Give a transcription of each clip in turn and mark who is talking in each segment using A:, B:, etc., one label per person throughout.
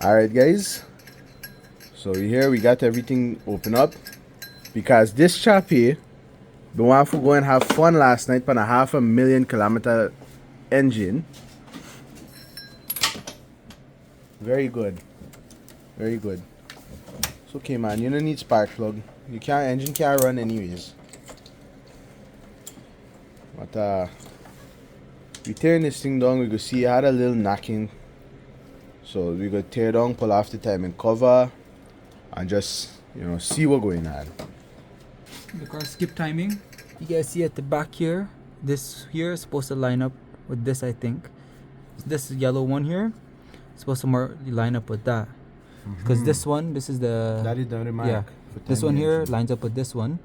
A: Alright guys, so here we got everything open up because this chap here, the one for go and have fun last night on a 500,000 kilometer engine. Very good, very good. It's okay man, you don't need spark plug. Engine can't run anyways. But we tearing this thing down, we could see it had a little knocking. So we could tear down, pull off the timing cover, and just, see what's going on.
B: The car skip timing. You guys see at the back here, this here is supposed to line up with this, I think. This yellow one here is supposed to more line up with that. Because this one, this is the...
A: That is the remark.
B: Yeah, this one here lines up with this one.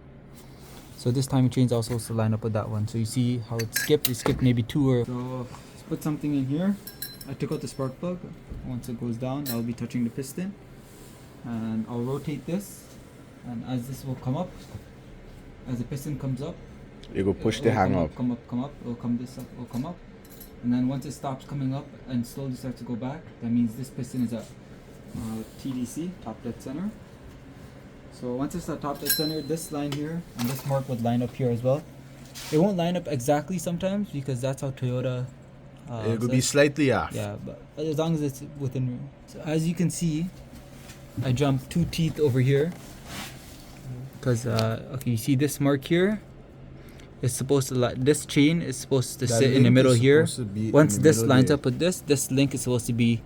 B: So this timing chain is also supposed to line up with that one. So you see how it skipped? It skipped maybe two or... So let's put something in here. I took out the spark plug. Once it goes down, I'll be touching the piston. And I'll rotate this. And as this will come up, as the piston comes up,
A: you go push the hang up.
B: Come up. It'll come this up. It'll come up. And then once it stops coming up and slowly starts to go back, that means this piston is at TDC, top dead center. So once it's at top dead center, this line here and this mark would line up here as well. It won't line up exactly sometimes because that's how Toyota.
A: It could be slightly off.
B: Yeah, but as long as it's within. So as you can see, I jumped 2 teeth over here. Because okay, you see this mark here. It's supposed to this chain is supposed to sit in the middle here. Once this lines up with this link is supposed to be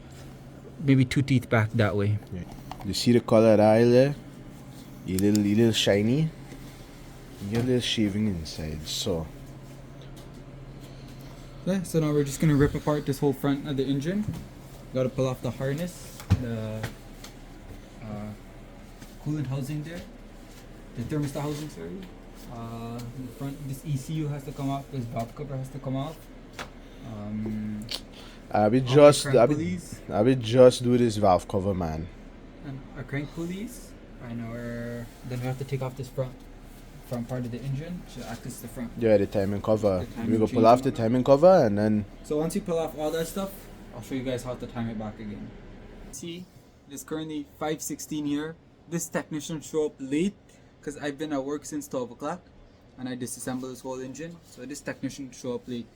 B: maybe 2 teeth back that way.
A: Yeah. You see the color of the aisle there? A little shiny. You get a little shaving inside. So
B: yeah, so now we're just gonna rip apart this whole front of the engine. Gotta pull off the harness, the coolant housing there, the thermostat housing, sorry. The front, this ECU has to come off, this valve cover has to come off.
A: I will just do this valve cover, man.
B: And our crank pulleys, then we have to take off this front part of the engine to access the front.
A: Yeah, the timing cover. We go pull off the timing cover and then...
B: So once you pull off all that stuff, I'll show you guys how to time it back again. See, it's currently 5:16 here. This technician showed up late because I've been at work since 12 o'clock and I disassembled this whole engine. So this technician showed up late.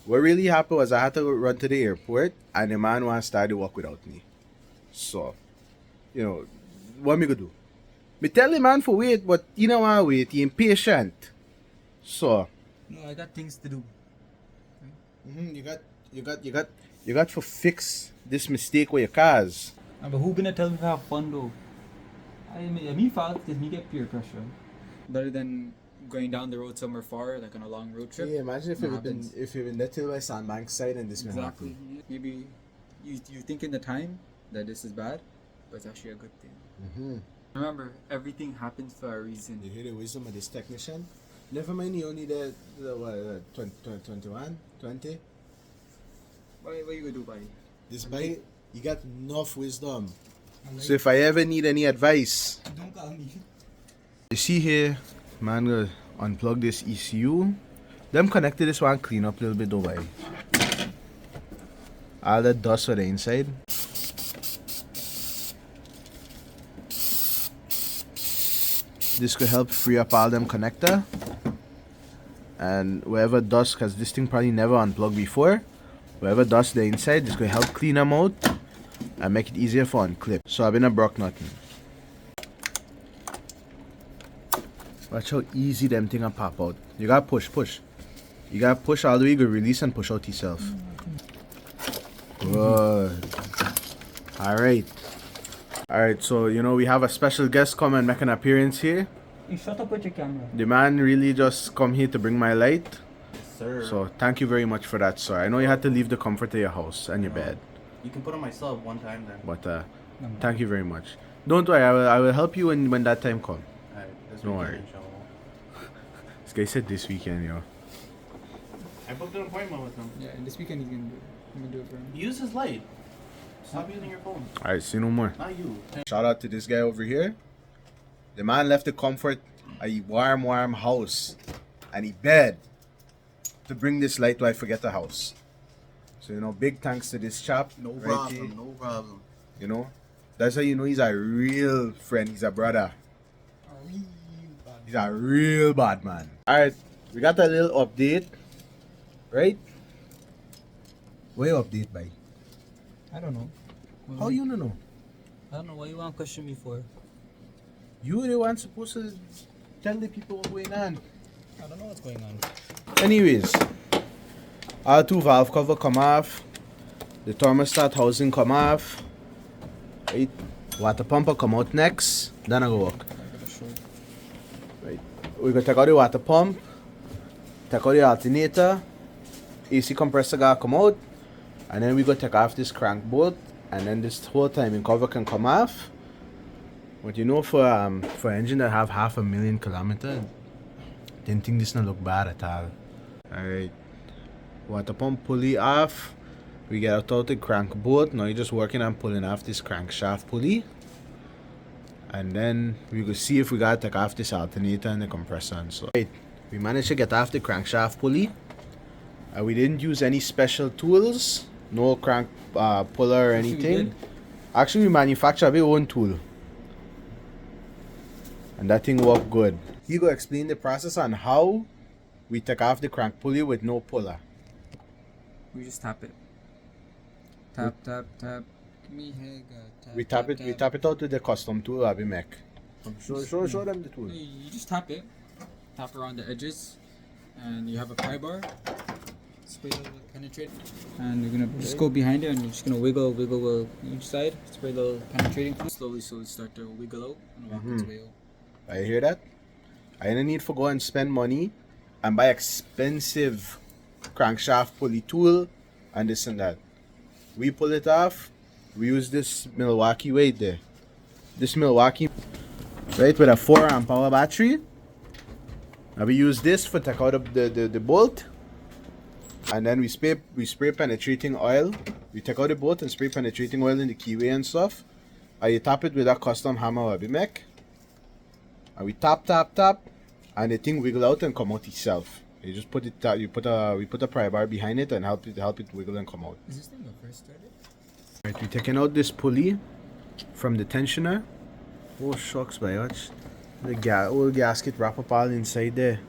A: What really happened was I had to run to the airport and the man wanted to start the work without me. So, what me gonna do? Me tell the man for wait, but he don't want to wait. He impatient. So.
B: No, I got things to do.
A: You got to fix this mistake with your cars.
B: But who gonna tell me to have fun though? Me fault because me get peer pressure. Better than going down the road somewhere far, like on a long road trip.
A: Yeah, imagine if you've been there till by Sandbank side and this
B: exactly.
A: happen.
B: Maybe you think in the time that this is bad, but it's actually a good thing. Remember, everything happens for a reason.
A: You hear the wisdom of this technician? Never mind, you only there 21, 20.
B: What you gonna do, buddy?
A: This bike, you got enough wisdom. So if I ever need any advice,
B: don't call me.
A: You see here, man, gonna unplug this ECU. Them connected this one, clean up a little bit, don't worry. All the dust for the inside. This could help free up all them connector. And wherever dust, because this thing probably never unplugged before, wherever dust the inside, this could help clean them out and make it easier for unclip. So I've been a broke nothing. Watch how easy them thing and pop out. You gotta push. You gotta push all the way, you gotta release and push out yourself. Good. Alright, so we have a special guest come and make an appearance here.
B: You shut up with your camera.
A: The man really just come here to bring my light.
C: Yes, sir.
A: So thank you very much for that, sir. I know you had to leave the comfort of your house and your bed.
C: You can put on my sub one time then.
A: But thank you very much. Don't worry, I will help you when that time comes.
C: Alright,
A: Don't worry. This guy said this weekend, yo.
C: I booked an appointment with him.
B: Yeah, and this weekend he's gonna do it for him.
C: Use his light. Stop using your phone.
A: Alright, see no more.
C: Not you.
A: Shout out to this guy over here. The man left the comfort, a warm house, and he bed to bring this light while I forget the house. So big thanks to this chap.
C: No
A: right
C: problem.
A: here.
C: No problem.
A: You know? That's how you know he's a real friend. He's a brother. He's a real bad man. Alright, we got a little update. Right? What you update by?
B: I don't know.
A: How you don't know?
B: I don't know what you want to question me for.
A: You the one supposed to tell the people what's going on.
B: I don't know what's going on.
A: Anyways, our two valve cover come off. The thermostat housing come off. Right? Water pumper come out next. Then I go work. Right. We go take out the water pump. Take out the alternator. AC compressor gotta come out. And then we go take off this crank bolt. And then this whole timing cover can come off. But you know, for engine that have 500,000 kilometers, didn't think this not look bad at all. Alright. Water pump pulley off. We get out the crank bolt. Now you're just working on pulling off this crankshaft pulley. And then we will see if we gotta take off this alternator and the compressor and so. Right. We managed to get off the crankshaft pulley. We didn't use any special tools. No crank puller or anything. Actually, we manufacture our own tool. And that thing worked good. He go explain the process on how we take off the crank pulley with no puller.
B: We just tap it. Tap, tap, tap. Give me head, tap,
A: We tap it out with the custom tool I'll be make. Show them the tool.
B: You just tap it. Tap around the edges. And you have a pry bar. Spray a little penetrate. And you're gonna just go behind it and you're just gonna wiggle each side. Spray a little penetrating fluid. Slowly start to wiggle out and walk its way out.
A: I hear that? I don't need to go and spend money and buy expensive crankshaft pulley tool and this and that. We pull it off. We use this Milwaukee weight there. This Milwaukee, right, with a 4 amp hour battery. Now we use this for take out of the bolt. And then we spray penetrating oil. We take out the bolt and spray penetrating oil in the keyway and stuff. And you tap it with a custom hammer we make. And we tap, and the thing wiggle out and come out itself. You just put it, we put a pry bar behind it and help it wiggle and come out.
B: Is this thing the first started?
A: Right, we're taking out this pulley from the tensioner. Oh shucks, by watch. The old gasket wrap up all inside there.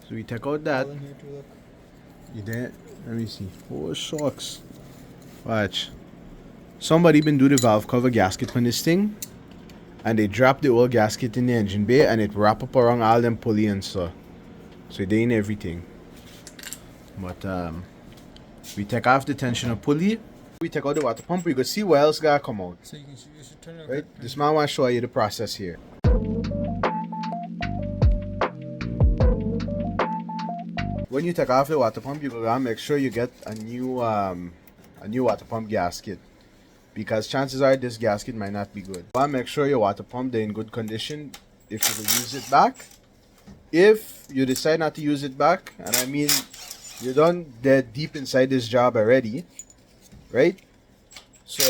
A: So we take out that. You there? Let me see. Oh shucks. Watch. Somebody been do the valve cover gasket on this thing, and they drop the old gasket in the engine bay and it wrap up around all them pulley and so they in everything. But we take off the tensioner pulley, we take out the water pump, we go see what else gotta come out.
B: So you should turn it
A: right? This man want to show you the process here. When you take off the water pump, you gotta make sure you get a new water pump gasket. Because chances are this gasket might not be good. You want to make sure your water pump is in good condition if you will use it back. If you decide not to use it back, and I mean you're done dead deep inside this job already, right? So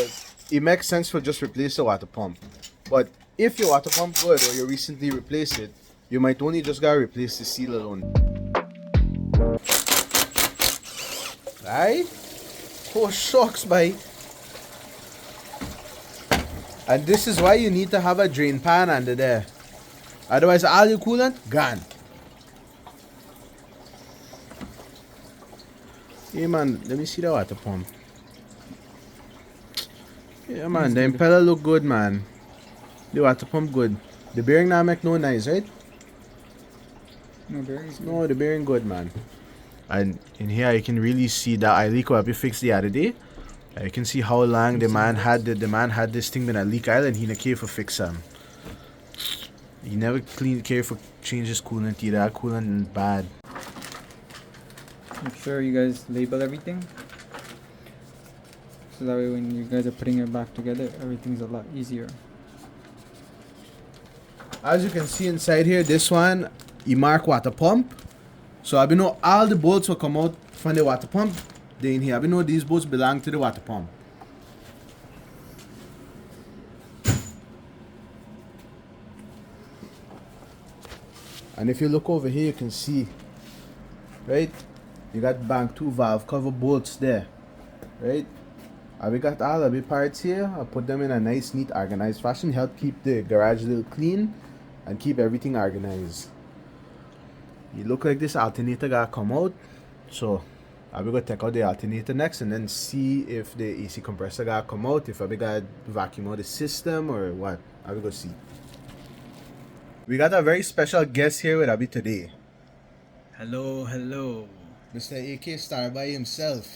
A: it makes sense for just replace the water pump. But if your water pump good or you recently replaced it, you might only just gotta replace the seal alone. Right? Oh shucks, bye. And this is why you need to have a drain pan under there. Otherwise, all your coolant gone. Hey man, let me see the water pump. Yeah man, the impeller look good, man. The water pump good. The bearing now make no noise, right?
B: No bearings.
A: No, the bearing good, man. And in here you can really see that I leak what we fixed the other day. You can see how long the man had this thing in a leak aisle and he didn't care for fix them. He never care for change his coolant either. That coolant is bad.
B: Make sure you guys label everything. So that way when you guys are putting it back together, everything's a lot easier.
A: As you can see inside here, this one, you mark water pump. So I know all the bolts will come out from the water pump. In here, I know these bolts belong to the water pump. And if you look over here, you can see, right? You got bank 2 valve cover bolts there. right? We got all of the parts here. I put them in a nice, neat, organized fashion. Help keep the garage a little clean and keep everything organized. You look like this alternator gotta come out. So I will go take out the alternator next and then see if the AC compressor gotta come out, if I gotta vacuum out the system or what. I will go see. We got a very special guest here with Abby today.
D: Hello.
A: Mr. AK Starbai himself.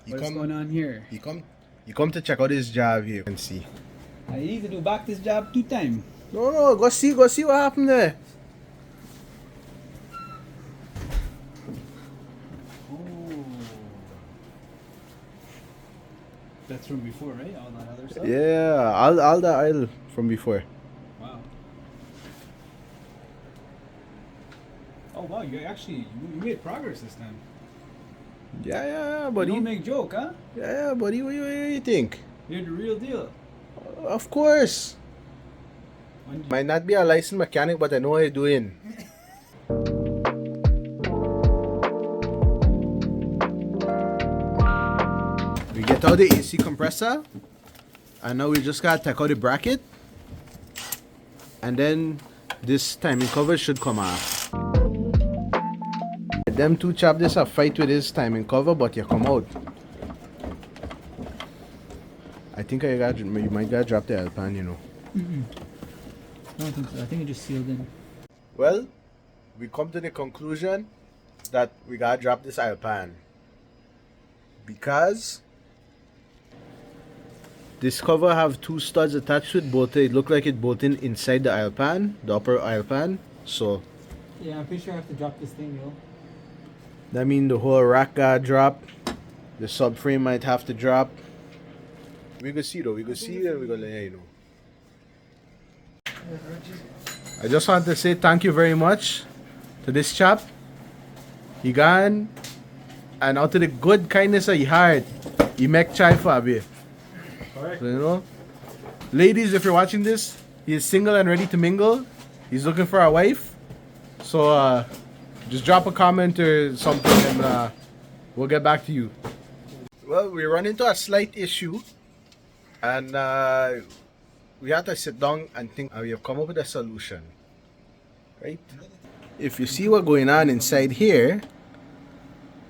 D: What's going on here?
A: You come to check out his job here and see.
D: I need to do back this job 2 times.
A: No, go see what happened there.
D: Oh. That's from before, right? All that other stuff?
A: Yeah, all the aisle from before.
D: Wow. Oh wow, you made progress this time.
A: Yeah,
D: You
A: buddy.
D: don't make joke, huh?
A: Yeah, buddy. What you think?
D: You're the real deal.
A: Of course.
D: When did
A: Might not be a licensed mechanic, but I know what you're doing. We get out the AC compressor, and now we just gotta take out the bracket, and then this timing cover should come off. Them two chap this a fight with his timing cover, but you come out. I think you might gotta drop the Alpan, you know.
B: I don't think so. I think it just sealed in.
A: Well, we come to the conclusion that we gotta drop this oil pan because this cover have 2 studs attached to it. Both it look like it bolted inside the oil pan, the upper oil pan. So
B: Yeah, I'm pretty sure I have to drop this thing, yo.
A: that means the whole rack gotta drop. The subframe might have to drop. We go see though. We go see and we go let you know. I just want to say thank you very much to this chap. He gone and out of the good kindness of your heart, he make chai for me.
D: Correct.
A: So, you know, ladies, if you're watching this, he is single and ready to mingle. He's looking for a wife. So just drop a comment or something and we'll get back to you. Well, we run into a slight issue and we have to sit down and think. We have come up with a solution, right? If you see what's going on inside here,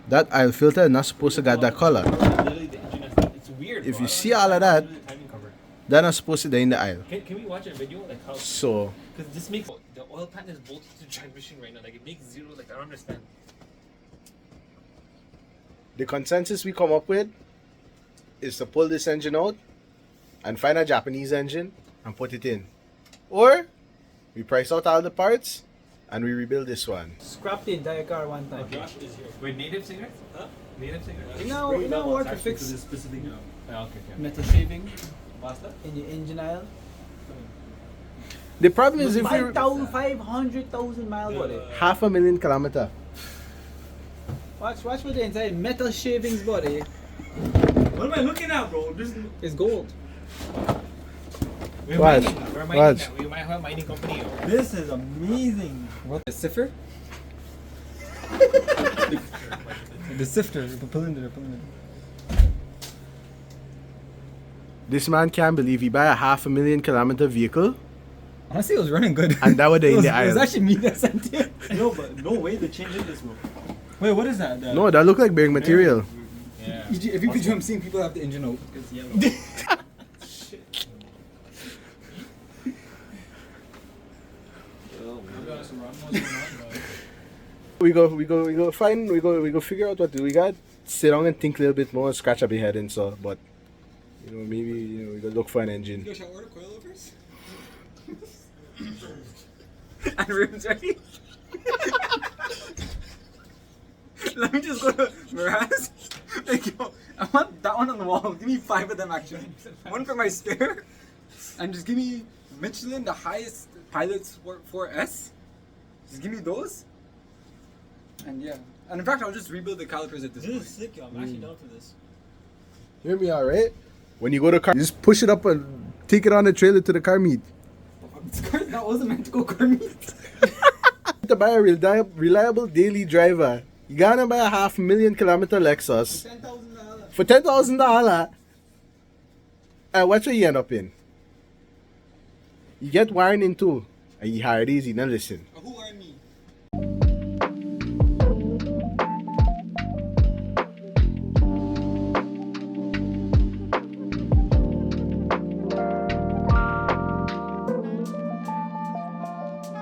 A: that oil filter is not supposed to get that color.
C: Literally, the engine it's weird.
A: If
C: bro.
A: you
C: I
A: see
C: don't
A: all of that,
C: understand the timing cover.
A: that's not supposed to be in the oil.
C: Can we watch a video like how?
A: So
C: Because this makes the oil pan is bolted to the transmission right now. Like it makes zero. Like I don't understand.
A: the consensus we come up with is to pull this engine out and find a Japanese engine and put it in. Or we price out all the parts and we rebuild this one.
B: Scrap the entire car one time.
C: Josh is here. Wait, native cigarettes? Huh? Native cigarettes?
B: You know what to fix
C: specific. Okay.
B: metal shaving
C: Pasta?
B: in your engine aisle.
A: The problem is if we
B: 500,000 miles buddy.
A: 500,000 kilometers.
B: Watch what the inside metal shavings buddy.
C: What am I looking at, bro? This is.
B: It's gold.
C: We're
A: Watch,
C: mining. We're mining.
A: watch.
C: Now. We might have a mining company. Or...
D: This is amazing.
B: What the cipher?
D: The sifter, the cylinder.
A: This man can't believe he buy a 500,000 kilometer vehicle
D: Honestly, it was running good.
A: and that was
D: it
A: in
D: was,
A: the
D: it was
A: aisle.
D: actually me that sent it.
C: No, but no way they changed this, bro.
D: Wait, what is that?
A: No, that look like bearing material.
C: Yeah.
D: If you could, I'm seeing people have the engine out.
C: It's yellow. Shit.
A: We go figure out what to do. We got sit down and think a little bit more, scratch up your head and so, but maybe we go look for an engine.
D: Shall I order coilovers? And rims ready? Let me just go to Miraz. Like, yo, I want that one on the wall. Give me 5 of them actually. One for my spare. And just give me Michelin, the highest Pilot Sport 4S. Just give me those. And yeah. And in fact, I'll just rebuild the calipers at this point.
C: This is sick, yo. I'm actually down for this.
A: Hear me out, right? When you go to car, you just push it up and take it on the trailer to the car meet.
D: That wasn't meant to go car meet.
A: To buy a reliable daily driver You gonna buy a $500,000 Lexus
D: $10,000.
A: for $10,000. And what you end up in? You get wiring in too. And you hire easy. Now listen.
D: Who